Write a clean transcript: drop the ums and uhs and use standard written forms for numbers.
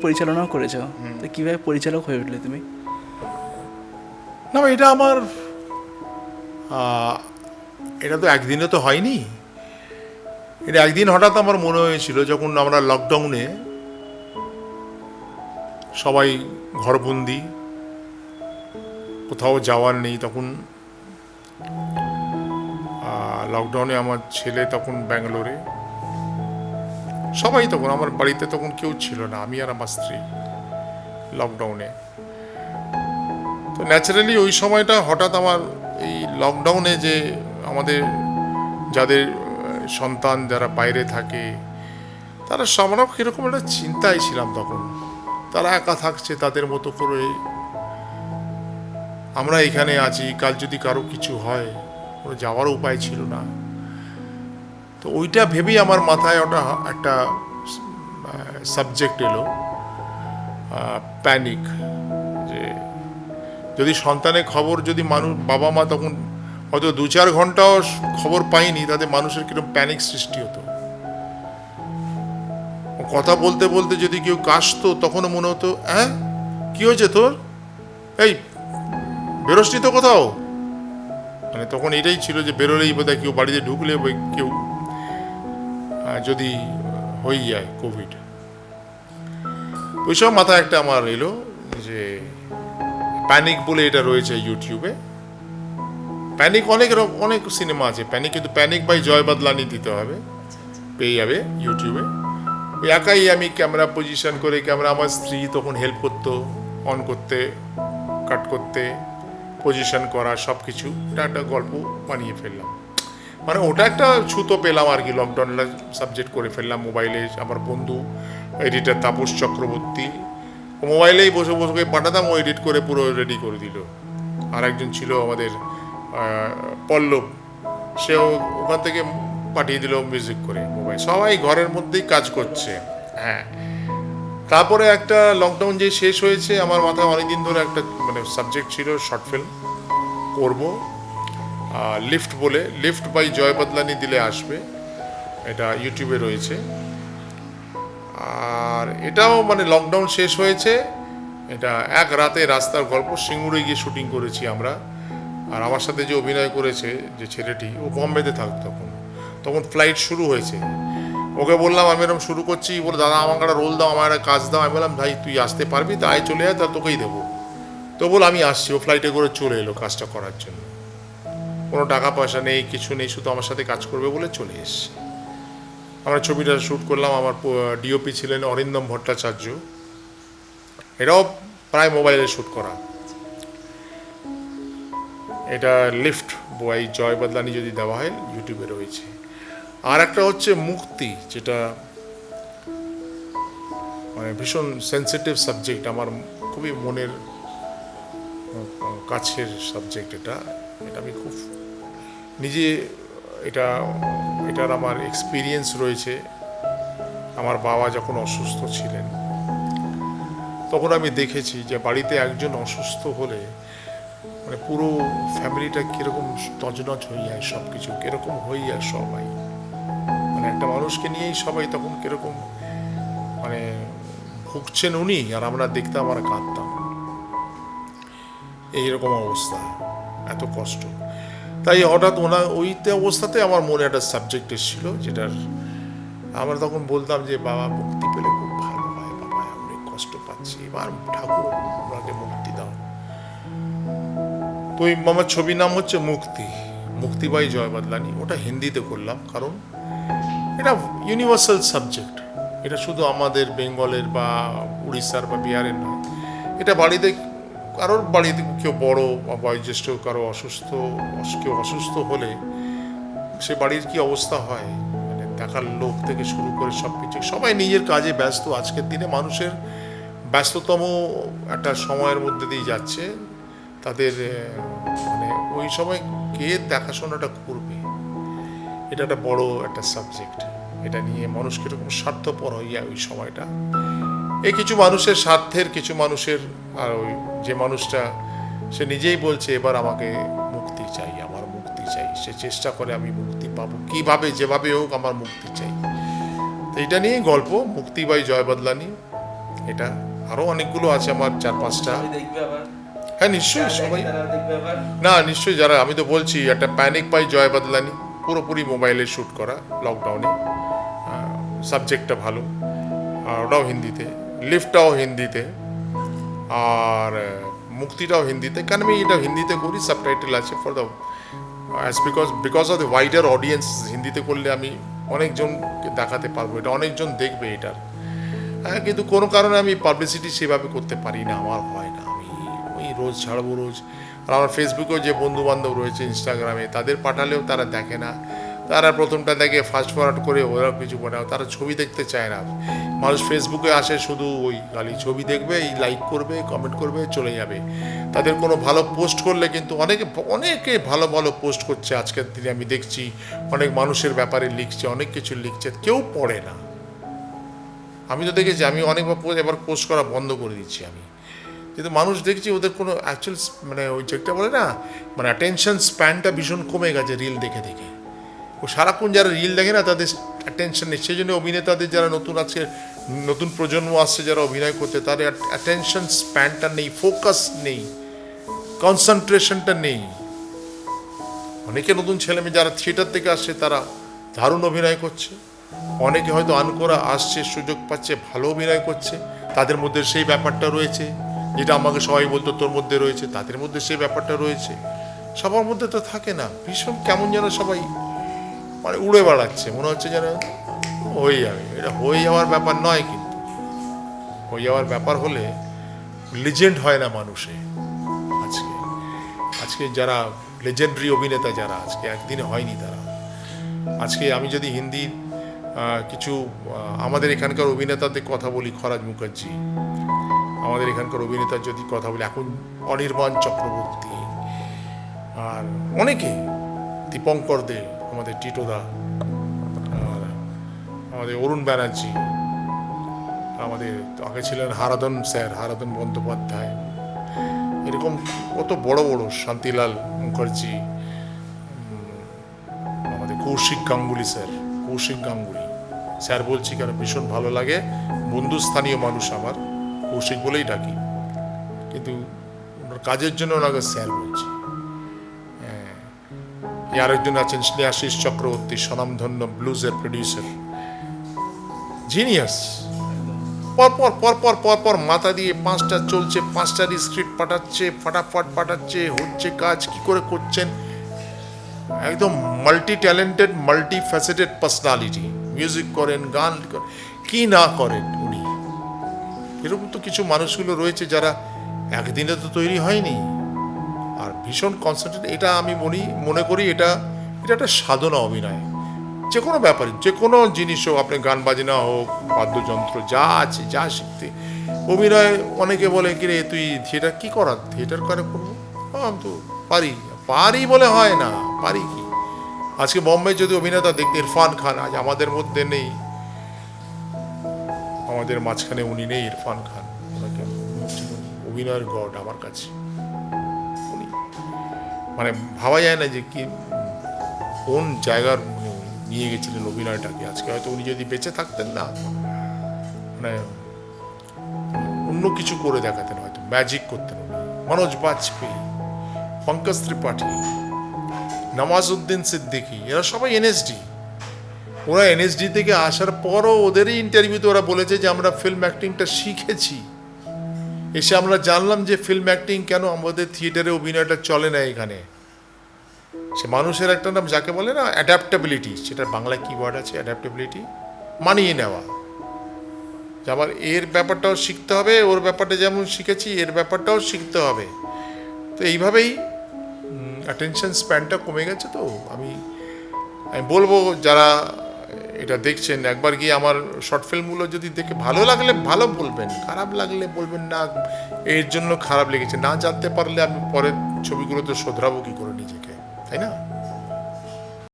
পরিচালনাও করেছো, তো কিভাবে পরিচালক হয়ে উঠলে তুমি? না, এটা আমার এটা তো একদিনে তো হয়নি। এটা একদিন হঠাৎ আমার মনে হয়েছিল, যখন আমরা লকডাউনে সবাই ঘরবন্দি, কোথাও যাওয়ার নেই, তখন লকডাউনে আমার ছেলে তখন ব্যাঙ্গালোরে, সবাই তখন আমার বাড়িতে তখন কেউ ছিল না, আমি আর আমার স্ত্রী লকডাউনে। তো ন্যাচারালি ওই সময়টা হঠাৎ আমার এই লকডাউনে যে আমাদের যাদের সন্তান যারা বাইরে থাকে, তারা সবারও কীরকম একটা চিন্তায় ছিলাম তখন। তারা একা থাকছে তাদের মতো করে, আমরা এখানে আছি, কাল যদি কারো কিছু হয় কোনো যাওয়ার উপায় ছিল না। তো ওইটা ভেবেই আমার মাথায় ওটা একটা সাবজেক্ট এলো, প্যানিক। যে যদি সন্তানের খবর, যদি মানুষ বাবা মা তখন হয়তো 2-4 ঘন্টাও খবর পাইনি, তাতে মানুষের কিরকম প্যানিক সৃষ্টি হতো। কথা বলতে বলতে যদি কেউ কাশতো, তখনও মনে হতো, হ্যাঁ কি হয়েছে তোর, এই বেরোসনি তো কোথাও। মানে তখন এটাই ছিল যে বেরোলেই বোধহয় কেউ, বাড়িতে ঢুকলে কেউ যদি হয়ে যায় কোভিড। ওই সব মাথায় একটা আমার এলো যে প্যানিক বলে এটা রয়েছে ইউটিউবে। প্যানিক অনেক সিনেমা আছে প্যানিক, কিন্তু প্যানিক বাই জয় বাদলানি দিতে হবে, পেয়ে যাবে ইউটিউবে। ওই একাই আমি ক্যামেরা পজিশন করে, ক্যামেরা আমার স্ত্রী তখন হেল্প করতো, অন করতে, কাট করতে, পজিশন করা, সব কিছু। এটা একটা গল্প বানিয়ে ফেললাম, মানে ওটা একটা ছুতো পেলাম আর কি, লকডাউনটা সাবজেক্ট করে ফেললাম মোবাইলে। আমার বন্ধু এডিটার তাপস চক্রবর্তী, ও মোবাইলেই বসে বসে পাঠাতাম, ও এডিট করে পুরো রেডি করে দিল। আর একজন ছিল আমাদের পল্লব, সেও ওখান থেকে পাঠিয়ে দিল মিউজিক করে মোবাইল। সবাই ঘরের মধ্যেই কাজ করছে। হ্যাঁ, তারপরে একটা লকডাউন যে শেষ হয়েছে, আমার মাথায় অনেকদিন ধরে একটা মানে সাবজেক্ট ছিল, শর্ট ফিল্ম করব, লিফট বলে, লিফট বাই জয় বদলানি দিলে আসবে, এটা ইউটিউবে রয়েছে। আর এটাও মানে লকডাউন শেষ হয়েছে, এটা এক রাতে রাস্তার গল্প। সিঙ্গুরে গিয়ে শুটিং করেছি আমরা। আর আমার সাথে যে অভিনয় করেছে যে ছেলেটি, ও বম্বেতে থাকতো তখন, তখন ফ্লাইট শুরু হয়েছে। ওকে বললাম আমি এরকম শুরু করছি, বলে দাদা আমাকে একটা রোল দাও, আমার একটা কাজ দাও। আমি বললাম ভাই তুই আসতে পারবি তো আয়, চলে আয়, তা তোকেই দেবো। তো বল আমি আসছি। ও ফ্লাইটে করে চলে এলো কাজটা করার জন্য, কোনো টাকা পয়সা নেই, কিছু নেই, শুধু আমার সাথে কাজ করবে বলে চলে এসছে। আমরা ছবিটা শ্যুট করলাম। আমার ডিওপি ছিলেন অরিন্দম ভট্টাচার্য, এটাও প্রায় মোবাইলে শ্যুট করা। এটা লিফট বই জয় বদলানি যদি দেওয়া হয় ইউটিউবে রয়েছে। আর একটা হচ্ছে মুক্তি, যেটা মানে ভীষণ সেন্সিটিভ সাবজেক্ট, আমার খুবই মনের কাছের সাবজেক্ট। এটা আমি খুব নিজে, এটার আমার এক্সপিরিয়েন্স রয়েছে। আমার বাবা যখন অসুস্থ ছিলেন, তখন আমি দেখেছি যে বাড়িতে একজন অসুস্থ হলে মানে পুরো ফ্যামিলিটা কীরকম তছনছ হয়ে যায়, সব কিছু কীরকম হয়ে যায় সবাই, মানে একটা মানুষকে নিয়েই সবাই তখন কীরকম মানে ভুগছেন উনি, আর আমরা দেখতাম আর কাঁদতাম, এইরকম অবস্থা, এত কষ্ট। তাই হঠাৎ ওইতে অবস্থাতে আমার মনে একটা সাবজেক্ট এসেছিল, যেটার আমরা তখন বলতাম যে বাবা মুক্তি পেলে খুব ভালো হয়, বাবা আমি কষ্ট পাচ্ছি, এবার ঠাকুর আমাকে মুক্তি দাও। তো আমার ছবির নাম হচ্ছে মুক্তি, মুক্তি বাই জয় বদলানি। ওটা হিন্দিতে করলাম, কারণ এটা ইউনিভার্সাল সাবজেক্ট। এটা শুধু আমাদের বেঙ্গলের বা উড়িষ্যার বা বিহারের নয়। এটা বাড়িতে কারোর বাড়িতে কেউ বড় বা বয়োজ্যেষ্ঠ কারো কেউ অসুস্থ হলে সে বাড়ির কি অবস্থা হয়, মানে দেখার লোক থেকে শুরু করে সব কিছু, সবাই নিজের কাজে ব্যস্ত। আজকের দিনে মানুষের ব্যস্ততম একটা সময়ের মধ্যে দিয়ে যাচ্ছে, তাদের মানে ওই সময় কে দেখাশোনাটা করবে, এটা একটা বড় একটা সাবজেক্ট। এটা নিয়ে মানুষ কীরকম স্বার্থপর হয়ে যায় ওই সময়টা, এই কিছু মানুষের স্বার্থের, কিছু মানুষের। আর ওই যে মানুষটা সে নিজেই বলছে এবার আমাকে মুক্তি চাই, আমার মুক্তি চাই, সে চেষ্টা করে আমি মুক্তি পাবো কীভাবে, যেভাবে হোক আমার মুক্তি চাই। তো এইটা নিয়েই গল্প, মুক্তি বাই জয় বদলানি। এটা আরও অনেকগুলো আছে আমার 4-5টা। সবাই দেখবে আবার, হ্যাঁ নিশ্চয়ই যারা সবাই, দেখে তারা দেখবে আবার। না নিশ্চয়ই যারা, আমি তো বলছি একটা প্যানিক বাই জয় বাদলানি পুরোপুরি মোবাইলে শ্যুট করা লকডাউনে, সাবজেক্টটা ভালো, আর ওটাও হিন্দিতে, লিফটটাও হিন্দিতে, আর মুক্তিটাও হিন্দিতে। কারণ আমি এটা হিন্দিতে করি, সাবটাইটেল আছে for the because of the wider audience. হিন্দিতে করলে আমি অনেকজনকে দেখাতে পারবো, এটা অনেকজন দেখবে এটার। হ্যাঁ, কিন্তু কোনো কারণে আমি পাবলিসিটি সেভাবে করতে পারি না, আমার হয় না। আমি ওই রোজ ছাড়বো রোজ। আর আমার ফেসবুকেও যে বন্ধু বান্ধব রয়েছে, ইনস্টাগ্রামে, তাদের পাঠালেও তারা দেখে না। তারা প্রথমটা দেখে ফাস্ট ফরওয়ার্ড করে ওরা কিছু পাঠাও, তারা ছবি দেখতে চায় না। মানুষ ফেসবুকে আসে শুধু ওই খালি ছবি দেখবে, এই লাইক করবে, কমেন্ট করবে, চলে যাবে। তাদের কোনো ভালো পোস্ট করলে কিন্তু অনেকে ভালো ভালো পোস্ট করছে আজকের দিনে, আমি দেখছি অনেক মানুষের ব্যাপারে লিখছে, অনেক কিছু লিখছে, কেউ পড়ে না। আমি তো দেখেছি, আমি অনেকবার এবার পোস্ট করা বন্ধ করে দিচ্ছি আমি, কিন্তু মানুষ দেখছি ওদের কোনো অ্যাকচুয়াল মানে ওই যেটা বলে না, মানে অ্যাটেনশন স্প্যানটা ভীষণ কমে গেছে রিল দেখে দেখে। ও সারাক্ষণ যারা রিল দেখে না তাদের অ্যাটেনশন নেই, সেই জন্য অভিনেতাদের যারা নতুন আছে, নতুন প্রজন্ম আসছে যারা অভিনয় করতে, তাদের অ্যাটেনশন স্প্যানটা নেই, ফোকাস নেই, কনসেন্ট্রেশনটা নেই। অনেকে নতুন ছেলেমেয়ে যারা থিয়েটার থেকে আসছে তারা দারুণ অভিনয় করছে, অনেকে হয়তো আনকোরা আসছে, সুযোগ পাচ্ছে, ভালো অভিনয় করছে, তাদের মধ্যে সেই ব্যাপারটা রয়েছে যেটা আমাকে সবাই বলতো তোর মধ্যে রয়েছে, তাদের মধ্যে সেই ব্যাপারটা রয়েছে। সবার মধ্যে তো থাকে না, ভীষণ কেমন যেন সবাই মানে উড়ে বেড়াচ্ছে, মনে হচ্ছে যেন হয়ে যাবে। এটা হয়ে যাওয়ার ব্যাপার নয়, কিন্তু হয়ে যাওয়ার ব্যাপার হলে লিজেন্ড হয় না মানুষে। আজকে আজকে যারা লেজেন্ডারি অভিনেতা যারা আজকে একদিনে হয়নি তারা। আজকে আমি যদি হিন্দির কিছু আমাদের এখানকার অভিনেতাদের কথা বলি, খরাজ মুখার্জি, আমাদের এখানকার অভিনেতার যদি কথা বলি এখন, অনির্বাণ চক্রবর্তী, আর অনেকে, দীপঙ্কর দে, আমাদের টিটোদা, আর আমাদের অরুণ ব্যানার্জি, আমাদের আগে ছিলেন হারাধন স্যার, হারাধন বন্দ্যোপাধ্যায়, এরকম কত বড় বড়, শান্তিলাল মুখার্জি, আমাদের কৌশিক গাঙ্গুলি স্যার, কৌশিক গাঙ্গুলি স্যার বলছি কেন ভীষণ ভালো লাগে, বন্ধুস্থানীয় মানুষ আমার, কৌশিক বলেই ডাকি, কিন্তু ওনার কাজের জন্য ওনাকে স্যার বলছি। আরেকজন আছেন স্নেহাশিস চক্রবর্তী, স্বনামধন্য ব্লুজের প্রডিউসার, জিনিয়াস। পরপর পরপর পরপর মাথা দিয়ে 5টা চলছে, 5টারই স্ক্রিপ্ট পাঠাচ্ছে, ফাটাফাট পাঠাচ্ছে, হচ্ছে কাজ, কি করে করছেন, একদম multi talented, multi faceted personality. Music করেন, গান করেন, কি না করেন উনি। এরকম তো কিছু মানুষগুলো রয়েছে যারা একদিনে তো তৈরি হয়নি, আর ভীষণ কনসেন্ট্রেট। এটা আমি মনে করি এটা একটা সাধনা অভিনয়, যে কোনো ব্যাপারে, যে কোনো জিনিস হোক, আপনি গান বাজনা হোক, বাদ্যযন্ত্র যা আছে, যা শিখতে, অভিনয়। অনেকে বলে কি রে তুই থিয়েটার কি করার, থিয়েটার করে করবো, আমি তো পারি বলে হয় না, পারি কি। আজকে বোম্বে যদি অভিনেতা দেখতে, ইরফান খান আজ আমাদের মধ্যে নেই, আমাদের মাঝখানে উনি নেই, ইরফান খান, ওনাকে অভিনয়ের গড আমার কাছে। উনি মানে ভাবা যায় না যে কি কোন জায়গার নিয়ে গেছিলেন অভিনয়টাকে। আজকে হয়তো উনি যদি বেঁচে থাকতেন না, মানে অন্য কিছু করে দেখাতেন, হয়তো ম্যাজিক করতেন উনি। মনোজ বাজপেয়ী, পঙ্কজ ত্রিপাঠী, নওয়াজউদ্দিন সিদ্দিকী, এরা সবাই এনএসডি। ওরা এনএসডি থেকে আসার পরও ওদেরই ইন্টারভিউতে ওরা বলেছে যে আমরা ফিল্ম অ্যাক্টিংটা শিখেছি, এসে আমরা জানলাম যে ফিল্ম অ্যাক্টিং কেন আমাদের থিয়েটারে অভিনয়টা চলে না এখানে। সে মানুষের একটা নাম যাকে বলে না অ্যাডাপ্টেবিলিটি, সেটা বাংলায় কি ওয়ার্ড আছে, অ্যাডাপ্টেবিলিটি, মানিয়ে নেওয়া। আবার এর ব্যাপারটাও শিখতে হবে, ওর ব্যাপারটা যেমন শিখেছি এর ব্যাপারটাও শিখতে হবে। তো এইভাবেই অ্যাটেনশন স্প্যানটা কমে গেছে। তো আমি বলবো যারা এটা দেখছেন, একবার গিয়ে আমার শর্ট ফিল্মগুলো যদি দেখে ভালো লাগলে ভালো বলবেন, খারাপ লাগলে বলবেন না এর জন্য খারাপ লেগেছে। না জানতে পারলে আমি পরের ছবিগুলোতে শোধরাবো কী করে নিজেকে, তাই না?